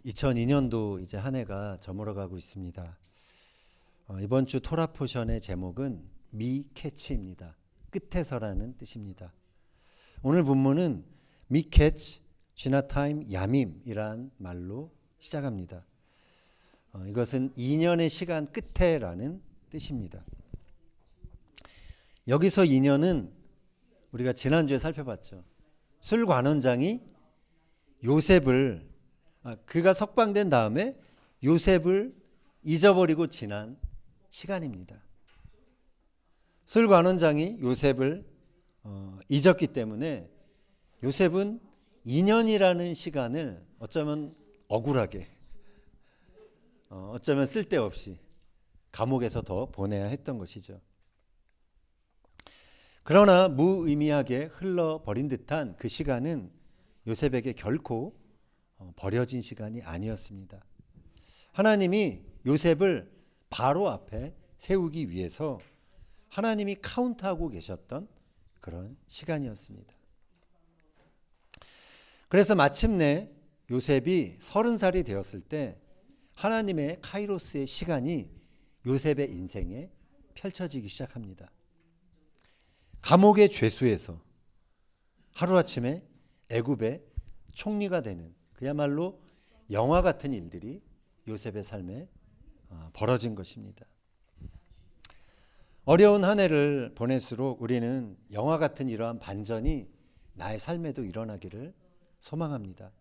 2002년도 이제 한 해가 저물어가고 있습니다. 이번 주 토라 포션의 제목은 미캐치입니다. 끝에서라는 뜻입니다. 오늘 본문은 미캐치, 쥐나타임, 야밈이란 말로 시작합니다. 이것은 2년의 시간 끝에라는 뜻입니다. 여기서 2년은 우리가 지난주에 살펴봤죠. 술관원장이 요셉을 그가 석방된 다음에 요셉을 잊어버리고 지난 시간입니다. 술관원장이 요셉을 잊었기 때문에 요셉은 2년이라는 시간을 어쩌면 억울하게 어쩌면 쓸데없이 감옥에서 더 보내야 했던 것이죠. 그러나 무의미하게 흘러버린 듯한 그 시간은 요셉에게 결코 버려진 시간이 아니었습니다. 하나님이 요셉을 바로 앞에 세우기 위해서 하나님이 카운트하고 계셨던 그런 시간이었습니다. 그래서 마침내 요셉이 30살이 되었을 때 하나님의 카이로스의 시간이 요셉의 인생에 펼쳐지기 시작합니다. 감옥의 죄수에서 하루아침에 애굽의 총리가 되는 그야말로 영화 같은 일들이 요셉의 삶에 벌어진 것입니다. 어려운 한 해를 보낼수록 우리는 영화 같은 이러한 반전이 나의 삶에도 일어나기를 소망합니다.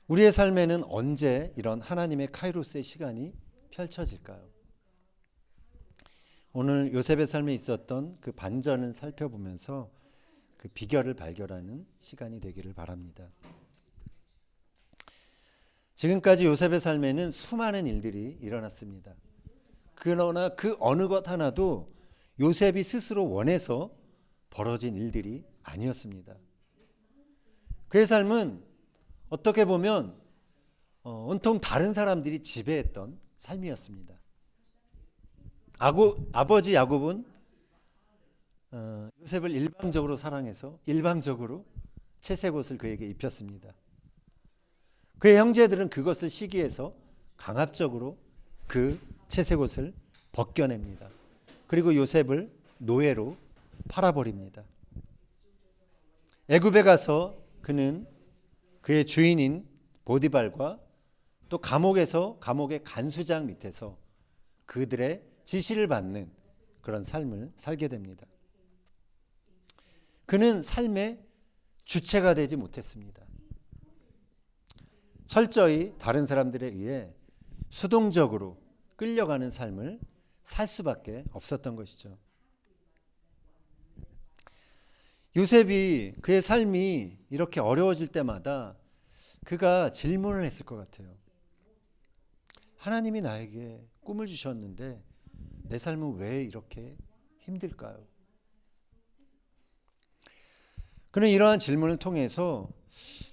우리의 삶에는 언제 이런 하나님의 카이로스의 시간이 펼쳐질까요? 오늘 요셉의 삶에 있었던 그 반전을 살펴보면서 그 비결을 발견하는 시간이 되기를 바랍니다. 지금까지 요셉의 삶에는 수많은 일들이 일어났습니다. 그러나 그 어느 것 하나도 요셉이 스스로 원해서 벌어진 일들이 아니었습니다. 그의 삶은 어떻게 보면 온통 다른 사람들이 지배했던 삶이었습니다. 아버지 야곱은 요셉을 일방적으로 사랑해서 일방적으로 채색 옷을 그에게 입혔습니다. 그의 형제들은 그것을 시기해서 강압적으로 그 채색 옷을 벗겨냅니다. 그리고 요셉을 노예로 팔아버립니다. 애굽에 가서 그는 그의 주인인 보디발과 또 감옥의 간수장 밑에서 그들의 지시를 받는 그런 삶을 살게 됩니다. 그는 삶의 주체가 되지 못했습니다. 철저히 다른 사람들에 의해 수동적으로 끌려가는 삶을 살 수밖에 없었던 것이죠. 요셉이 그의 삶이 이렇게 어려워질 때마다 그가 질문을 했을 것 같아요. 하나님이 나에게 꿈을 주셨는데 내 삶은 왜 이렇게 힘들까요? 그는 이러한 질문을 통해서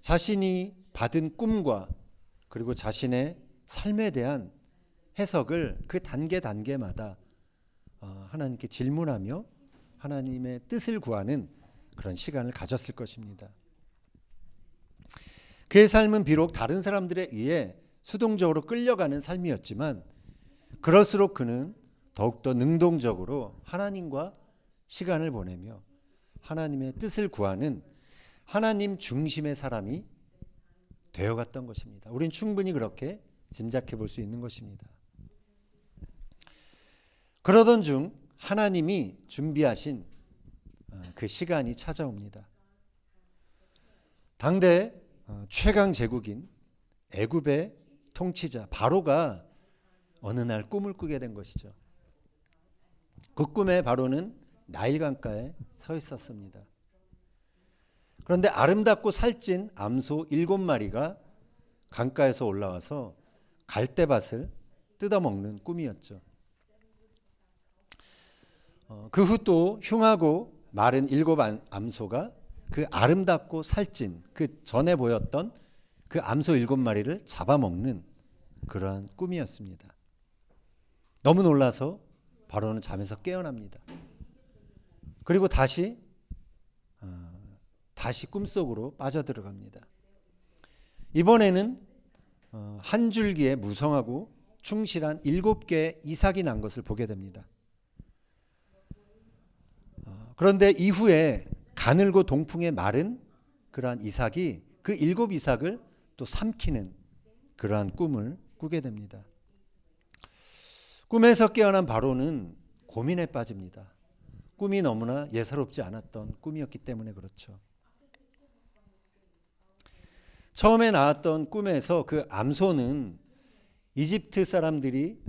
자신이 받은 꿈과 그리고 자신의 삶에 대한 해석을 그 단계마다 하나님께 질문하며 하나님의 뜻을 구하는 그런 시간을 가졌을 것입니다. 그의 삶은 비록 다른 사람들에 의해 수동적으로 끌려가는 삶이었지만 그럴수록 그는 더욱더 능동적으로 하나님과 시간을 보내며 하나님의 뜻을 구하는 하나님 중심의 사람이 되어갔던 것입니다. 우린 충분히 그렇게 짐작해 볼 수 있는 것입니다. 그러던 중 하나님이 준비하신 그 시간이 찾아옵니다. 당대 최강 제국인 애굽의 통치자 바로가 어느 날 꿈을 꾸게 된 것이죠. 그 꿈에 바로는 나일 강가에 서 있었습니다. 그런데 아름답고 살찐 암소 7마리가 강가에서 올라와서 갈대밭을 뜯어먹는 꿈이었죠. 그 후 또 흉하고 마른 7 암소가 그 아름답고 살찐 그 전에 보였던 그 암소 7마리를 잡아먹는 그러한 꿈이었습니다. 너무 놀라서 바로는 잠에서 깨어납니다. 그리고 다시 꿈속으로 빠져들어갑니다. 이번에는 한 줄기에 무성하고 충실한 7개의 이삭이 난 것을 보게 됩니다. 그런데 이후에 가늘고 동풍에 마른 그러한 이삭이 그 7 이삭을 또 삼키는 그러한 꿈을 꾸게 됩니다. 꿈에서 깨어난 바로는 고민에 빠집니다. 꿈이 너무나 예사롭지 않았던 꿈이었기 때문에 그렇죠. 처음에 나왔던 꿈에서 그 암소는 이집트 사람들이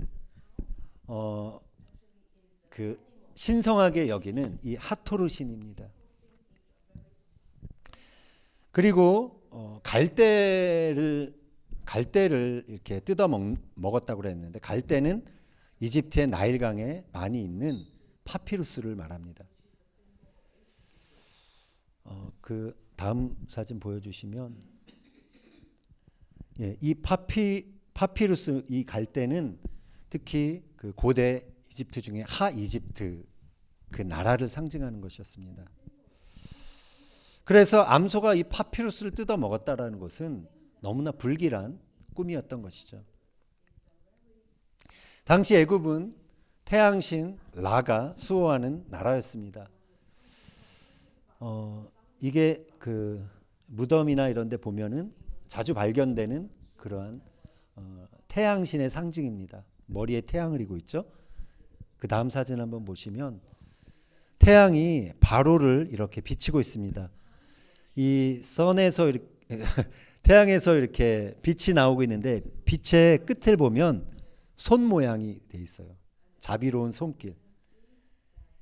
그 신성하게 여기는 이 하토르 신입니다. 그리고 갈대를 이렇게 뜯어 먹었다고 그랬는데, 갈대는 이집트의 나일강에 많이 있는 파피루스를 말합니다. 그 다음 사진 보여주시면, 이 파피루스, 이 갈대는 특히 그 고대 이집트 중에 하 이집트 그 나라를 상징하는 것이었습니다. 그래서 암소가 이 파피루스를 뜯어 먹었다라는 것은 너무나 불길한 꿈이었던 것이죠. 당시 애굽은 태양신 라가 수호하는 나라였습니다. 이게 그 무덤이나 이런 데 보면은 자주 발견되는 그러한 태양신의 상징입니다. 머리에 태양을 이고 있죠. 그 다음 사진 한번 보시면 태양이 바로를 이렇게 비치고 있습니다. 이 선에서 이렇게 태양에서 이렇게 빛이 나오고 있는데, 빛의 끝을 보면 손 모양이 돼 있어요. 자비로운 손길.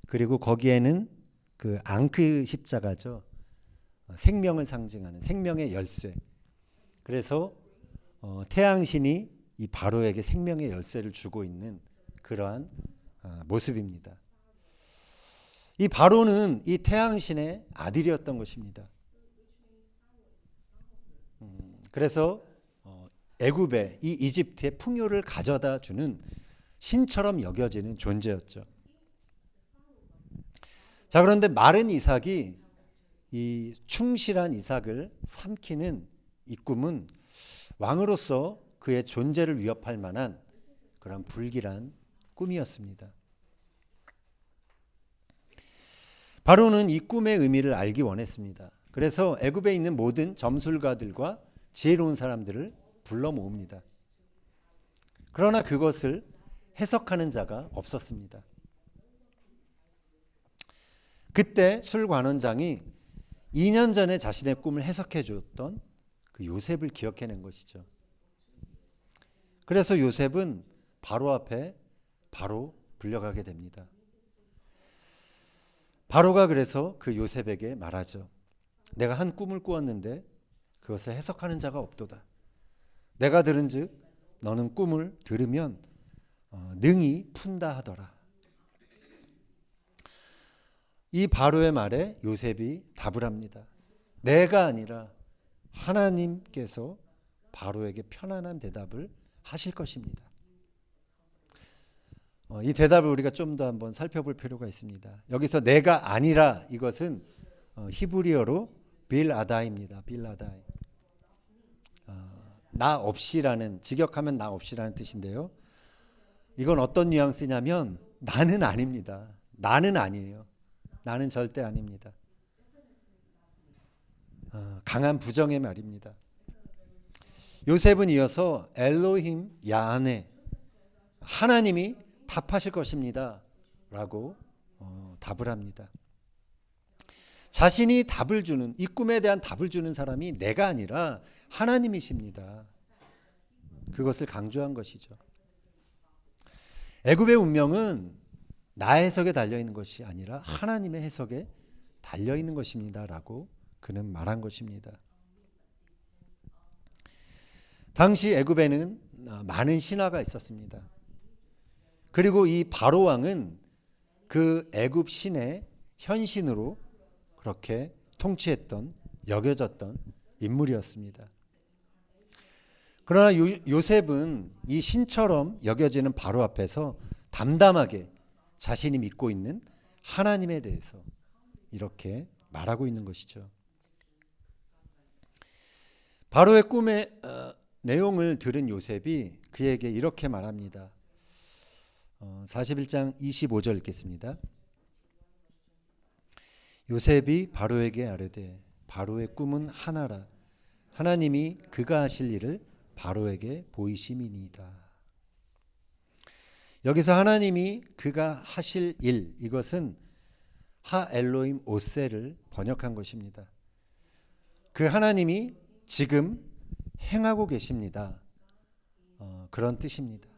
그리고 거기에는 그 앙크 십자가죠. 생명을 상징하는 생명의 열쇠. 그래서 태양신이 이 바로에게 생명의 열쇠를 주고 있는 그러한 모습입니다. 이 바로는 이 태양신의 아들이었던 것입니다. 그래서 애굽의 이 이집트의 풍요를 가져다 주는 신처럼 여겨지는 존재였죠. 자, 그런데 마른 이삭이 이 충실한 이삭을 삼키는 이 꿈은 왕으로서 그의 존재를 위협할 만한 그런 불길한 꿈이었습니다. 바로는 이 꿈의 의미를 알기 원했습니다. 그래서 애굽에 있는 모든 점술가들과 지혜로운 사람들을 불러 모읍니다. 그러나 그것을 해석하는 자가 없었습니다. 그때 술관원장이 2년 전에 자신의 꿈을 해석해 줬던 그 요셉을 기억해낸 것이죠. 그래서 요셉은 바로 앞에 바로 불려가게 됩니다. 바로가 그래서 그 요셉에게 말하죠. 내가 한 꿈을 꾸었는데 그것을 해석하는 자가 없도다. 내가 들은즉 너는 꿈을 들으면 능히 푼다 하더라. 이 바로의 말에 요셉이 답을 합니다. 내가 아니라 하나님께서 바로에게 편안한 대답을 하실 것입니다. 이 대답을 우리가 좀 더 한번 살펴볼 필요가 있습니다. 여기서 내가 아니라, 이것은 히브리어로 빌아다입니다. 빌아다이. 나 없이라는, 직역하면 나 없이라는 뜻인데요. 이건 어떤 뉘앙스냐면 나는 아닙니다. 나는 아니에요. 나는 절대 아닙니다. 강한 부정의 말입니다. 요셉은 이어서 엘로힘 야하네, 하나님이 답하실 것입니다 라고 답을 합니다. 자신이 답을 주는, 이 꿈에 대한 답을 주는 사람이 내가 아니라 하나님이십니다. 그것을 강조한 것이죠. 애굽의 운명은 나의 해석에 달려있는 것이 아니라 하나님의 해석에 달려있는 것입니다 라고 그는 말한 것입니다. 당시 애굽에는 많은 신화가 있었습니다. 그리고 이 바로 왕은 그 애굽 신의 현신으로 그렇게 통치했던, 여겨졌던 인물이었습니다. 그러나 요셉은 이 신처럼 여겨지는 바로 앞에서 담담하게 자신이 믿고 있는 하나님에 대해서 이렇게 말하고 있는 것이죠. 바로의 꿈의 내용을 들은 요셉이 그에게 이렇게 말합니다. 41장 25절 읽겠습니다. 요셉이 바로에게 아뢰되 바로의 꿈은 하나라. 하나님이 그가 하실 일을 바로에게 보이심이니이다. 여기서 하나님이 그가 하실 일, 이것은 하 엘로임 오세를 번역한 것입니다. 그 하나님이 지금 행하고 계십니다. 그런 뜻입니다.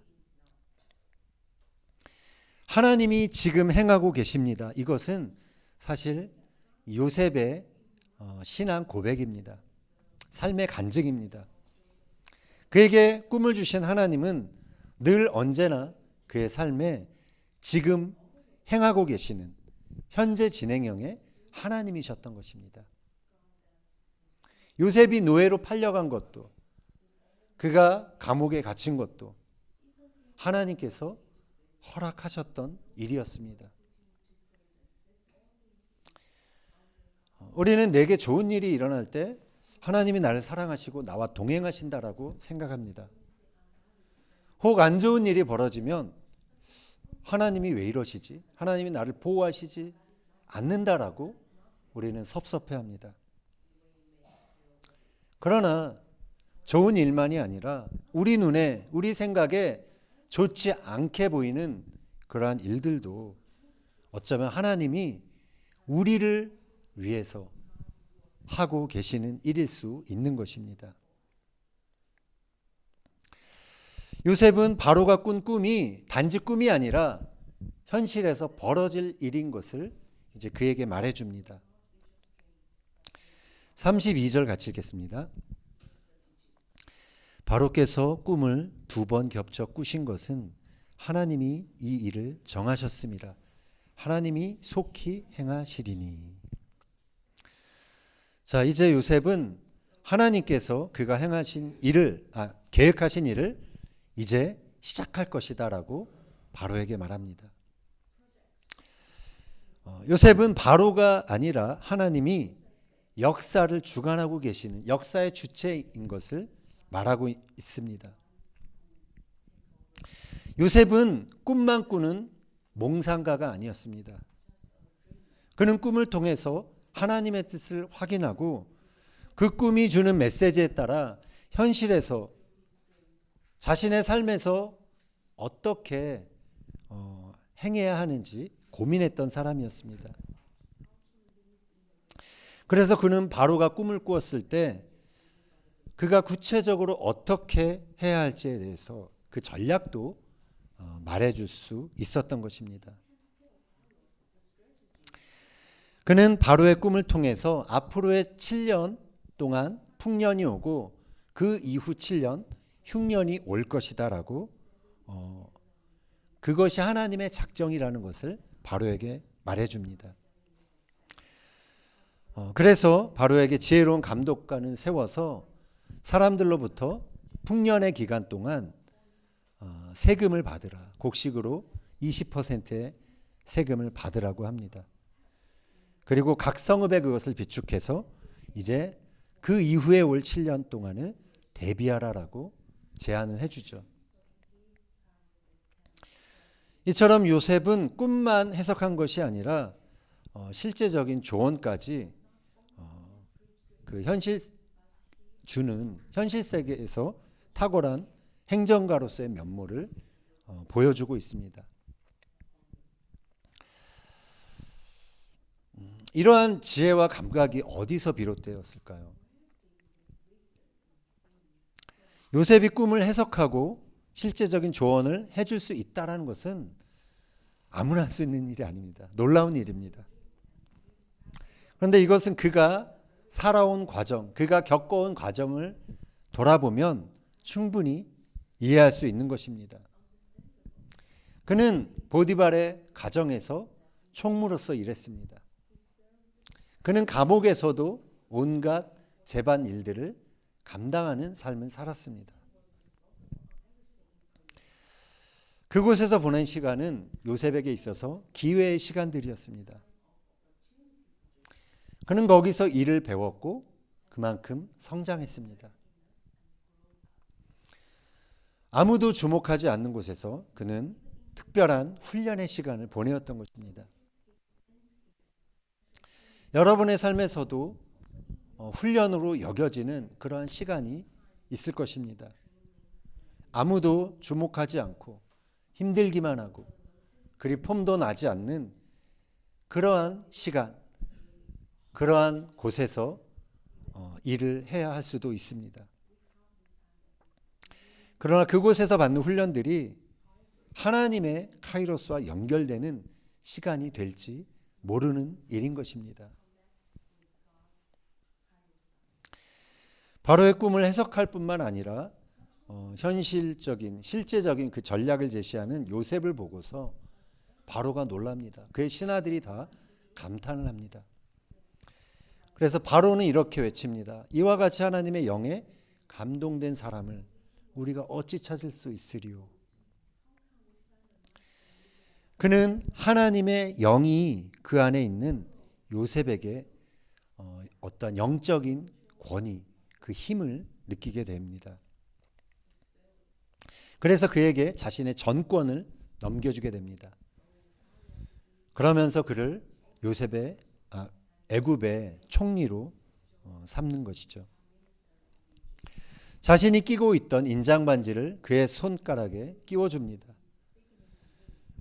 하나님이 지금 행하고 계십니다. 이것은 사실 요셉의 신앙 고백입니다. 삶의 간증입니다. 그에게 꿈을 주신 하나님은 늘 언제나 그의 삶에 지금 행하고 계시는 현재 진행형의 하나님이셨던 것입니다. 요셉이 노예로 팔려간 것도, 그가 감옥에 갇힌 것도 하나님께서 허락하셨던 일이었습니다. 우리는 내게 좋은 일이 일어날 때 하나님이 나를 사랑하시고 나와 동행하신다라고 생각합니다. 혹 안 좋은 일이 벌어지면 하나님이 왜 이러시지? 하나님이 나를 보호하시지 않는다라고 우리는 섭섭해합니다. 그러나 좋은 일만이 아니라 우리 눈에, 우리 생각에 좋지 않게 보이는 그러한 일들도 어쩌면 하나님이 우리를 위해서 하고 계시는 일일 수 있는 것입니다. 요셉은 바로가 꾼 꿈이 단지 꿈이 아니라 현실에서 벌어질 일인 것을 이제 그에게 말해줍니다. 32절 같이 읽겠습니다. 바로께서 꿈을 2번 겹쳐 꾸신 것은 하나님이 이 일을 정하셨음이라. 하나님이 속히 행하시리니. 자, 이제 요셉은 하나님께서 그가 행하신 일을, 계획하신 일을 이제 시작할 것이다라고 바로에게 말합니다. 요셉은 바로가 아니라 하나님이 역사를 주관하고 계시는 역사의 주체인 것을 말하고 있습니다. 요셉은 꿈만 꾸는 몽상가가 아니었습니다. 그는 꿈을 통해서 하나님의 뜻을 확인하고 그 꿈이 주는 메시지에 따라 현실에서 자신의 삶에서 어떻게 행해야 하는지 고민했던 사람이었습니다. 그래서 그는 바로가 꿈을 꾸었을 때 그가 구체적으로 어떻게 해야 할지에 대해서 그 전략도 말해줄 수 있었던 것입니다. 그는 바로의 꿈을 통해서 앞으로의 7년 동안 풍년이 오고 그 이후 7년 흉년이 올 것이다라고 그것이 하나님의 작정이라는 것을 바로에게 말해줍니다. 그래서 바로에게 지혜로운 감독관을 세워서 사람들로부터 풍년의 기간 동안 세금을 받으라. 곡식으로 20%의 세금을 받으라고 합니다. 그리고 각 성읍에 그것을 비축해서 이제 그 이후에 올 7년 동안을 대비하라라고 제안을 해주죠. 이처럼 요셉은 꿈만 해석한 것이 아니라 실제적인 조언까지 그 현실 세계에서 탁월한 행정가로서의 면모를 보여주고 있습니다. 이러한 지혜와 감각이 어디서 비롯되었을까요? 요셉이 꿈을 해석하고 실제적인 조언을 해줄 수 있다는 것은 아무나 할 수 있는 일이 아닙니다. 놀라운 일입니다. 그런데 이것은 그가 살아온 과정, 그가 겪어온 과정을 돌아보면 충분히 이해할 수 있는 것입니다. 그는 보디발의 가정에서 총무로서 일했습니다. 그는 감옥에서도 온갖 재반 일들을 감당하는 삶을 살았습니다. 그곳에서 보낸 시간은 요셉에게 있어서 기회의 시간들이었습니다. 그는 거기서 일을 배웠고 그만큼 성장했습니다. 아무도 주목하지 않는 곳에서 그는 특별한 훈련의 시간을 보내었던 것입니다. 여러분의 삶에서도 훈련으로 여겨지는 그러한 시간이 있을 것입니다. 아무도 주목하지 않고 힘들기만 하고 그리 폼도 나지 않는 그러한 시간, 그러한 곳에서 일을 해야 할 수도 있습니다. 그러나 그곳에서 받는 훈련들이 하나님의 카이로스와 연결되는 시간이 될지 모르는 일인 것입니다. 바로의 꿈을 해석할 뿐만 아니라 현실적인 실제적인 그 전략을 제시하는 요셉을 보고서 바로가 놀랍니다. 그의 신하들이 다 감탄을 합니다. 그래서 바로는 이렇게 외칩니다. 이와 같이 하나님의 영에 감동된 사람을 우리가 어찌 찾을 수 있으리요. 그는 하나님의 영이 그 안에 있는 요셉에게 어떤 영적인 권위, 그 힘을 느끼게 됩니다. 그래서 그에게 자신의 전권을 넘겨주게 됩니다. 그러면서 그를 애굽의 총리로 삼는 것이죠. 자신이 끼고 있던 인장반지를 그의 손가락에 끼워줍니다.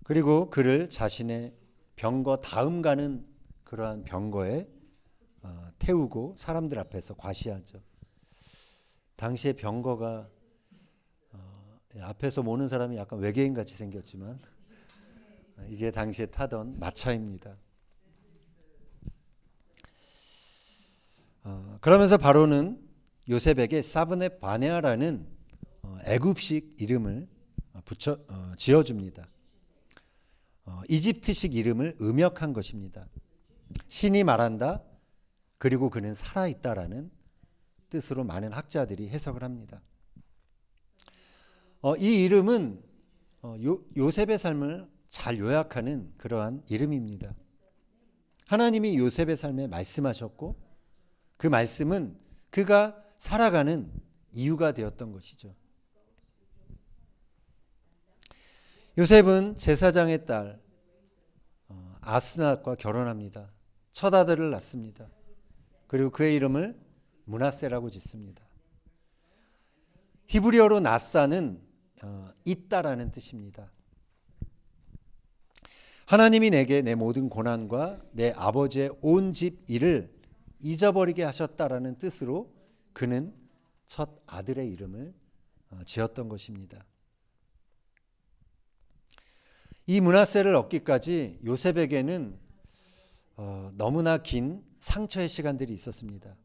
그리고 그를 자신의 병거 다음 가는 그러한 병거에 태우고 사람들 앞에서 과시하죠. 당시에 병거가 앞에서 모는 사람이 약간 외계인같이 생겼지만 이게 당시에 타던 마차입니다. 그러면서 바로는 요셉에게 사브네 바네아라는 애굽식 이름을 지어줍니다. 이집트식 이름을 음역한 것입니다. 신이 말한다. 그리고 그는 살아있다라는 뜻으로 많은 학자들이 해석을 합니다. 이 이름은 요셉의 삶을 잘 요약하는 그러한 이름입니다. 하나님이 요셉의 삶에 말씀하셨고 그 말씀은 그가 살아가는 이유가 되었던 것이죠. 요셉은 제사장의 딸 아스낫과 결혼합니다. 첫 아들을 낳습니다. 그리고 그의 이름을 므낫세라고 짓습니다. 히브리어로 낫사는 있다라는 뜻입니다. 하나님이 내게 내 모든 고난과 내 아버지의 온 집 일을 잊어버리게 하셨다라는 뜻으로 그는 첫 아들의 이름을 지었던 것입니다. 이 므낫세를 얻기까지 요셉에게는 너무나 긴 상처의 시간들이 있었습니다.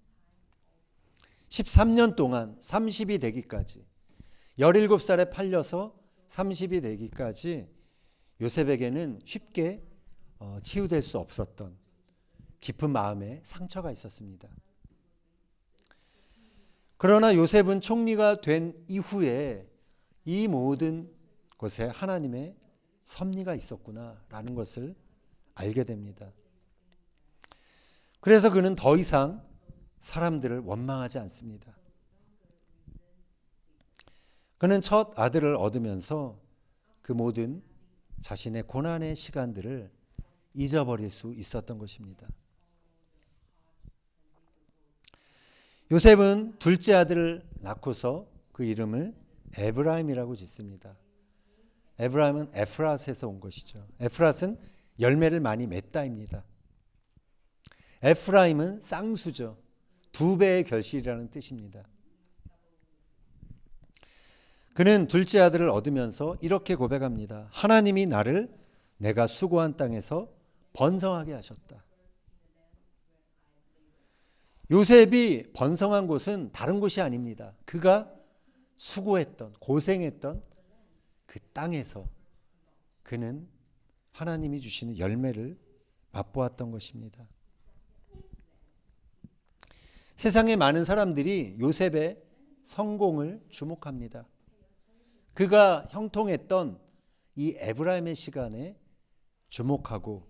13년 동안 30이 되기까지 17살에 팔려서 30이 되기까지 요셉에게는 쉽게 치유될 수 없었던 깊은 마음의 상처가 있었습니다. 그러나 요셉은 총리가 된 이후에 이 모든 곳에 하나님의 섭리가 있었구나라는 것을 알게 됩니다. 그래서 그는 더 이상 사람들을 원망하지 않습니다. 그는 첫 아들을 얻으면서 그 모든 자신의 고난의 시간들을 잊어버릴 수 있었던 것입니다. 요셉은 둘째 아들을 낳고서 그 이름을 에브라임이라고 짓습니다. 에브라임은 에프랏에서 온 것이죠. 에프랏은 열매를 많이 맺다입니다. 에프라임은 쌍수죠. 2배의 결실이라는 뜻입니다. 그는 둘째 아들을 얻으면서 이렇게 고백합니다. 하나님이 나를 내가 수고한 땅에서 번성하게 하셨다. 요셉이 번성한 곳은 다른 곳이 아닙니다. 그가 수고했던, 고생했던 그 땅에서 그는 하나님이 주시는 열매를 맛보았던 것입니다. 세상의 많은 사람들이 요셉의 성공을 주목합니다. 그가 형통했던 이 에브라임의 시간에 주목하고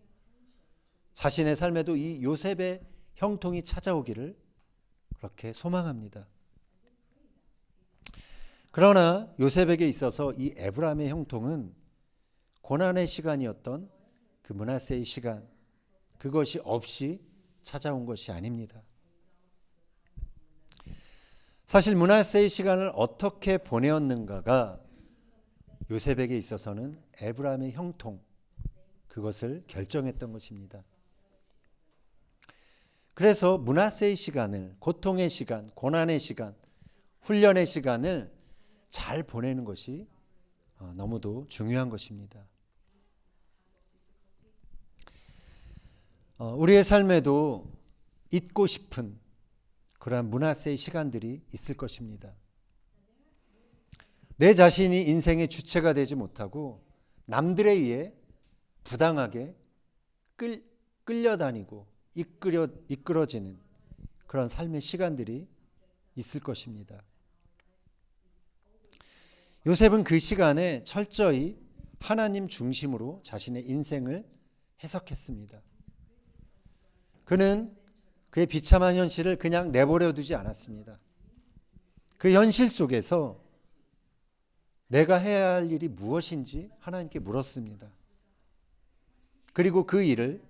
자신의 삶에도 이 요셉의 형통이 찾아오기를 그렇게 소망합니다. 그러나 요셉에게 있어서 이 에브라임의 형통은 고난의 시간이었던 그 므낫세의 시간, 그것이 없이 찾아온 것이 아닙니다. 사실 므낫세의 시간을 어떻게 보내었는가가 요셉에게 있어서는 에브라임의 형통, 그것을 결정했던 것입니다. 그래서 므낫세의 시간을, 고통의 시간, 고난의 시간, 훈련의 시간을 잘 보내는 것이 너무도 중요한 것입니다. 우리의 삶에도 잊고 싶은 그러한 므낫세의 시간들이 있을 것입니다. 내 자신이 인생의 주체가 되지 못하고 남들에 의해 부당하게 끌려다니고 이끌어지는 그런 삶의 시간들이 있을 것입니다. 요셉은 그 시간에 철저히 하나님 중심으로 자신의 인생을 해석했습니다. 그는 그의 비참한 현실을 그냥 내버려 두지 않았습니다. 그 현실 속에서 내가 해야 할 일이 무엇인지 하나님께 물었습니다. 그리고 그 일을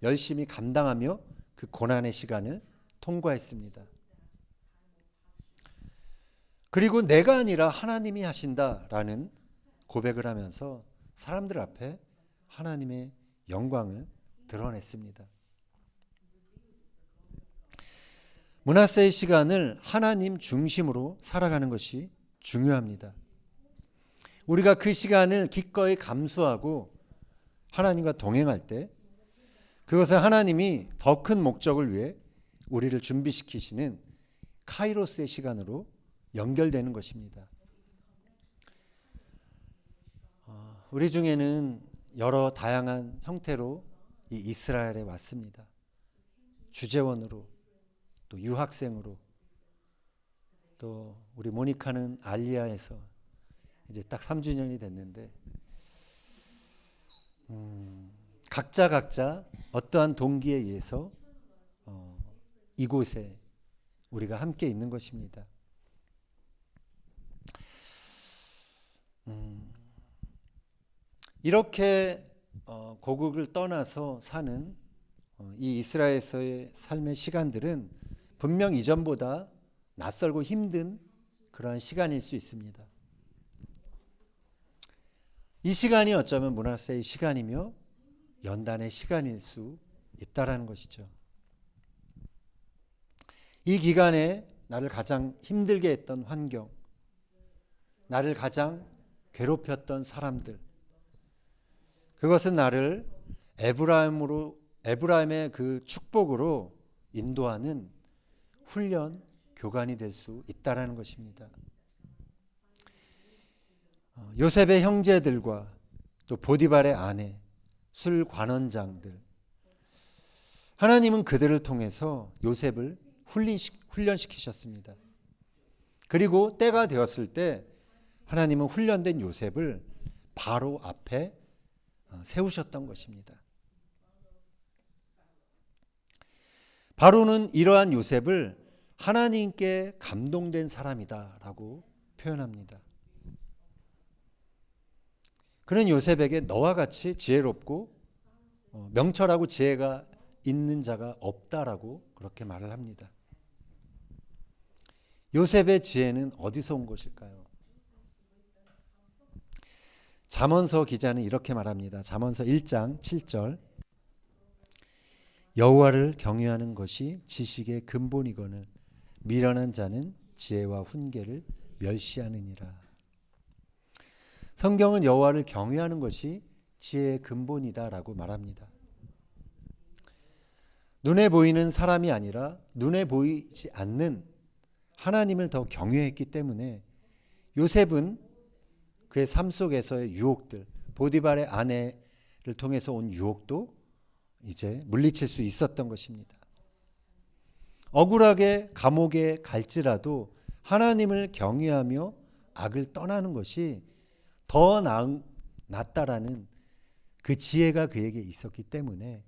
열심히 감당하며 그 고난의 시간을 통과했습니다. 그리고 내가 아니라 하나님이 하신다라는 고백을 하면서 사람들 앞에 하나님의 영광을 드러냈습니다. 므낫세의 시간을 하나님 중심으로 살아가는 것이 중요합니다. 우리가 그 시간을 기꺼이 감수하고 하나님과 동행할 때 그것은 하나님이 더 큰 목적을 위해 우리를 준비시키시는 카이로스의 시간으로 연결되는 것입니다. 우리 중에는 여러 다양한 형태로 이 이스라엘에 왔습니다. 주재원으로, 또 유학생으로, 또 우리 모니카는 알리아에서 이제 딱 3주년이 됐는데 각자 어떠한 동기에 의해서 이곳에 우리가 함께 있는 것입니다. 이렇게 고국을 떠나서 사는 이 이스라엘에서의 삶의 시간들은 분명 이전보다 낯설고 힘든 그러한 시간일 수 있습니다. 이 시간이 어쩌면 므낫세의 시간이며 연단의 시간일 수 있다라는 것이죠. 이 기간에 나를 가장 힘들게 했던 환경, 나를 가장 괴롭혔던 사람들, 그것은 나를 에브라임의 그 축복으로 인도하는 훈련, 교관이 될 수 있다라는 것입니다. 요셉의 형제들과 또 보디발의 아내, 술 관원장들, 하나님은 그들을 통해서 요셉을 훈련시키셨습니다. 그리고 때가 되었을 때 하나님은 훈련된 요셉을 바로 앞에 세우셨던 것입니다. 바로는 이러한 요셉을 하나님께 감동된 사람이다라고 표현합니다. 그는 요셉에게 너와 같이 지혜롭고 명철하고 지혜가 있는 자가 없다라고 그렇게 말을 합니다. 요셉의 지혜는 어디서 온 것일까요? 잠언서 기자는 이렇게 말합니다. 잠언서 1장 7절, 여호와를 경외하는 것이 지식의 근본이거늘 미련한 자는 지혜와 훈계를 멸시하느니라. 성경은 여호와를 경외하는 것이 지혜의 근본이다라고 말합니다. 눈에 보이는 사람이 아니라 눈에 보이지 않는 하나님을 더 경외했기 때문에 요셉은 그의 삶 속에서의 유혹들, 보디발의 아내를 통해서 온 유혹도 이제 물리칠 수 있었던 것입니다. 억울하게 감옥에 갈지라도 하나님을 경외하며 악을 떠나는 것이 더 낫다라는 그 지혜가 그에게 있었기 때문에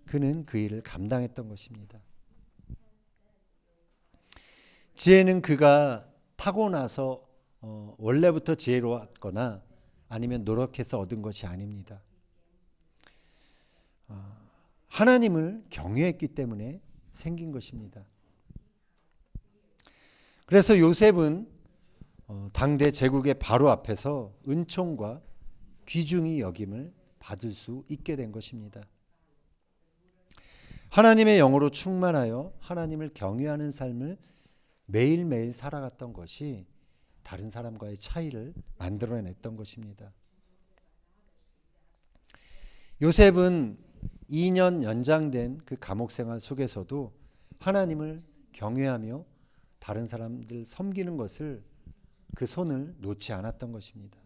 그는 그 일을 감당했던 것입니다. 지혜는 그가 타고나서 원래부터 지혜로웠거나 아니면 노력해서 얻은 것이 아닙니다. 하나님을 경외했기 때문에 생긴 것입니다. 그래서 요셉은 당대 제국의 바로 앞에서 은총과 귀중히 여김을 받을 수 있게 된 것입니다. 하나님의 영으로 충만하여 하나님을 경외하는 삶을 매일매일 살아갔던 것이 다른 사람과의 차이를 만들어냈던 것입니다. 요셉은 2년 연장된 그 감옥 생활 속에서도 하나님을 경외하며 다른 사람들 섬기는 것을 그 손을 놓지 않았던 것입니다.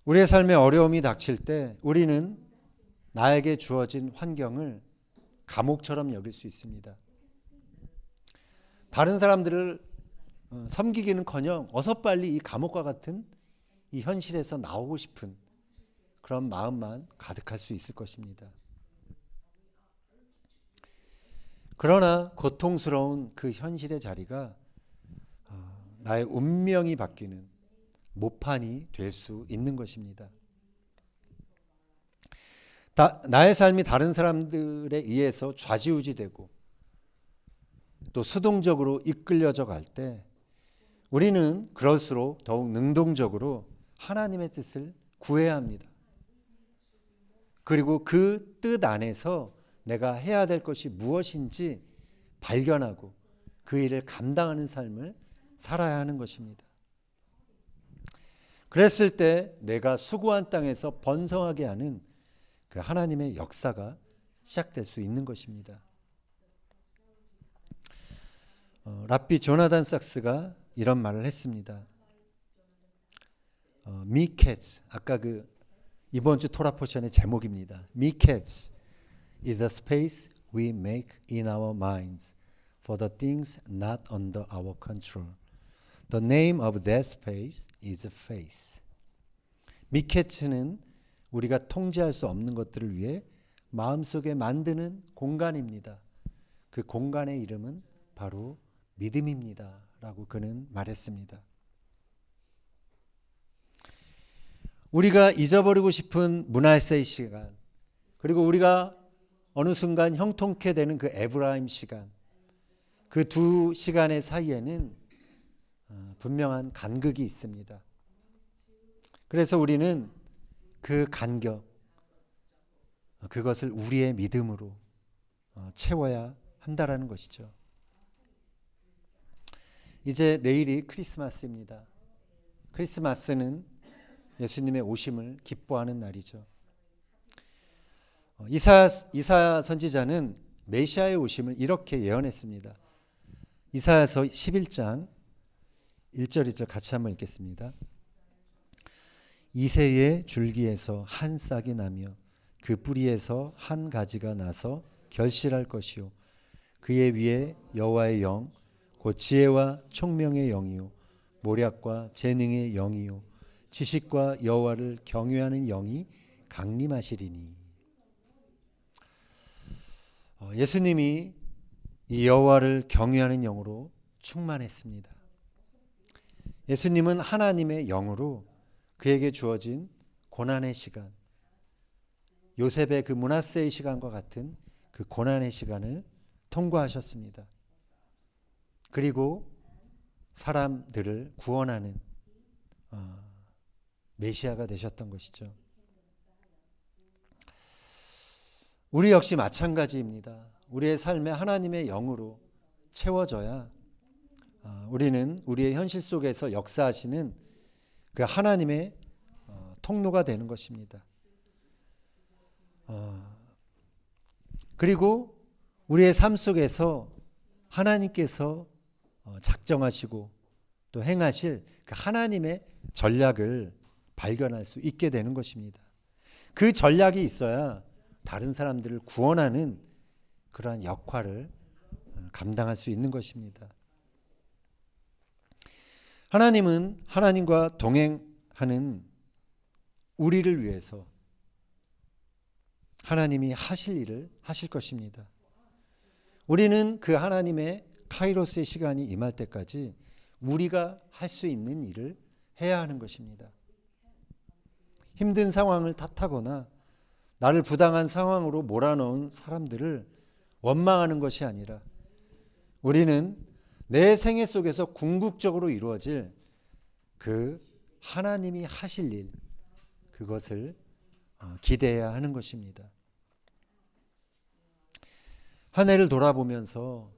우리의 삶에 어려움이 닥칠 때 우리는 나에게 주어진 환경을 감옥처럼 여길 수 있습니다. 다른 사람들을 섬기기는커녕 어서 빨리 이 감옥과 같은 이 현실에서 나오고 싶은 그런 마음만 가득할 수 있을 것입니다. 그러나 고통스러운 그 현실의 자리가 나의 운명이 바뀌는 모판이 될 수 있는 것입니다. 나의 삶이 다른 사람들에 의해서 좌지우지되고 또 수동적으로 이끌려져 갈 때 우리는 그럴수록 더욱 능동적으로 하나님의 뜻을 구해야 합니다. 그리고 그 뜻 안에서 내가 해야 될 것이 무엇인지 발견하고 그 일을 감당하는 삶을 살아야 하는 것입니다. 그랬을 때 내가 수고한 땅에서 번성하게 하는 그 하나님의 역사가 시작될 수 있는 것입니다. 랍비 조나단 삭스가 이런 말을 했습니다. 미캣, 아까 그 이번 주 토라 포션의 제목입니다. 미캣 is a space we make in our minds for the things not under our control. The name of that space is faith. 미케츠는 우리가 통제할 수 없는 것들을 위해 마음속에 만드는 공간입니다. 그 공간의 이름은 바로 믿음입니다. 라고 그는 말했습니다. 우리가 잊어버리고 싶은 문화에세이 시간, 그리고 우리가 어느 순간 형통케 되는 그 에브라임 시간, 그 두 시간의 사이에는 분명한 간극이 있습니다. 그래서 우리는 그 간격, 그것을 우리의 믿음으로 채워야 한다라는 것이죠. 이제 내일이 크리스마스입니다. 크리스마스는 예수님의 오심을 기뻐하는 날이죠. 이사야 선지자는 메시아의 오심을 이렇게 예언했습니다. 이사야서 11장 1절 2절 같이 한번 읽겠습니다. 이새의 줄기에서 한 싹이 나며 그 뿌리에서 한 가지가 나서 결실할 것이요 그의 위에 여호와의 영 곧 지혜와 총명의 영이요 모략과 재능의 영이요 지식과 여호와를 경외하는 영이 강림하시리니. 예수님이 이 여호와를 경외하는 영으로 충만했습니다. 예수님은 하나님의 영으로 그에게 주어진 고난의 시간, 요셉의 그 므낫세의 시간과 같은 그 고난의 시간을 통과하셨습니다. 그리고 사람들을 구원하는 메시아가 되셨던 것이죠. 우리 역시 마찬가지입니다. 우리의 삶에 하나님의 영으로 채워져야 우리는 우리의 현실 속에서 역사하시는 그 하나님의 통로가 되는 것입니다. 그리고 우리의 삶 속에서 하나님께서 작정하시고 또 행하실 그 하나님의 전략을 발견할 수 있게 되는 것입니다. 그 전략이 있어야 다른 사람들을 구원하는 그러한 역할을 감당할 수 있는 것입니다. 하나님은 하나님과 동행하는 우리를 위해서 하나님이 하실 일을 하실 것입니다. 우리는 그 하나님의 카이로스의 시간이 임할 때까지 우리가 할 수 있는 일을 해야 하는 것입니다. 힘든 상황을 탓하거나 나를 부당한 상황으로 몰아넣은 사람들을 원망하는 것이 아니라 우리는 내 생애 속에서 궁극적으로 이루어질 그 하나님이 하실 일, 그것을 기대해야 하는 것입니다. 한 해를 돌아보면서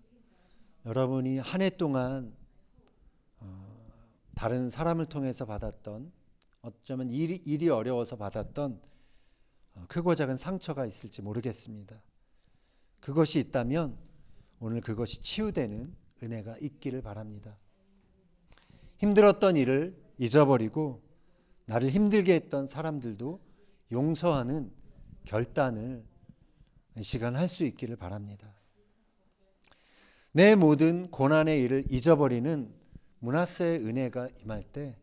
여러분이 한 해 동안 다른 사람을 통해서 받았던, 어쩌면 일이 어려워서 받았던 크고 작은 상처가 있을지 모르겠습니다. 그것이 있다면 오늘 그것이 치유되는 은혜가 있기를 바랍니다. 힘들었던 일을 잊어버리고 나를 힘들게 했던 사람들도 용서하는 결단을 이 시간 할 수 있기를 바랍니다. 내 모든 고난의 일을 잊어버리는 므낫세의 은혜가 임할 때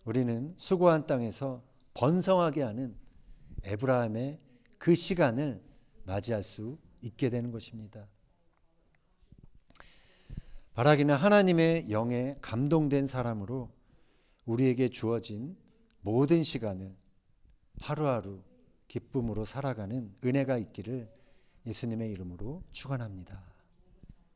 우리는 수고한 땅에서 번성하게 하는 에브라임의 그 시간을 맞이할 수 있게 되는 것입니다. 바라기는 하나님의 영에 감동된 사람으로 우리에게 주어진 모든 시간을 하루하루 기쁨으로 살아가는 은혜가 있기를 예수님의 이름으로 축원합니다.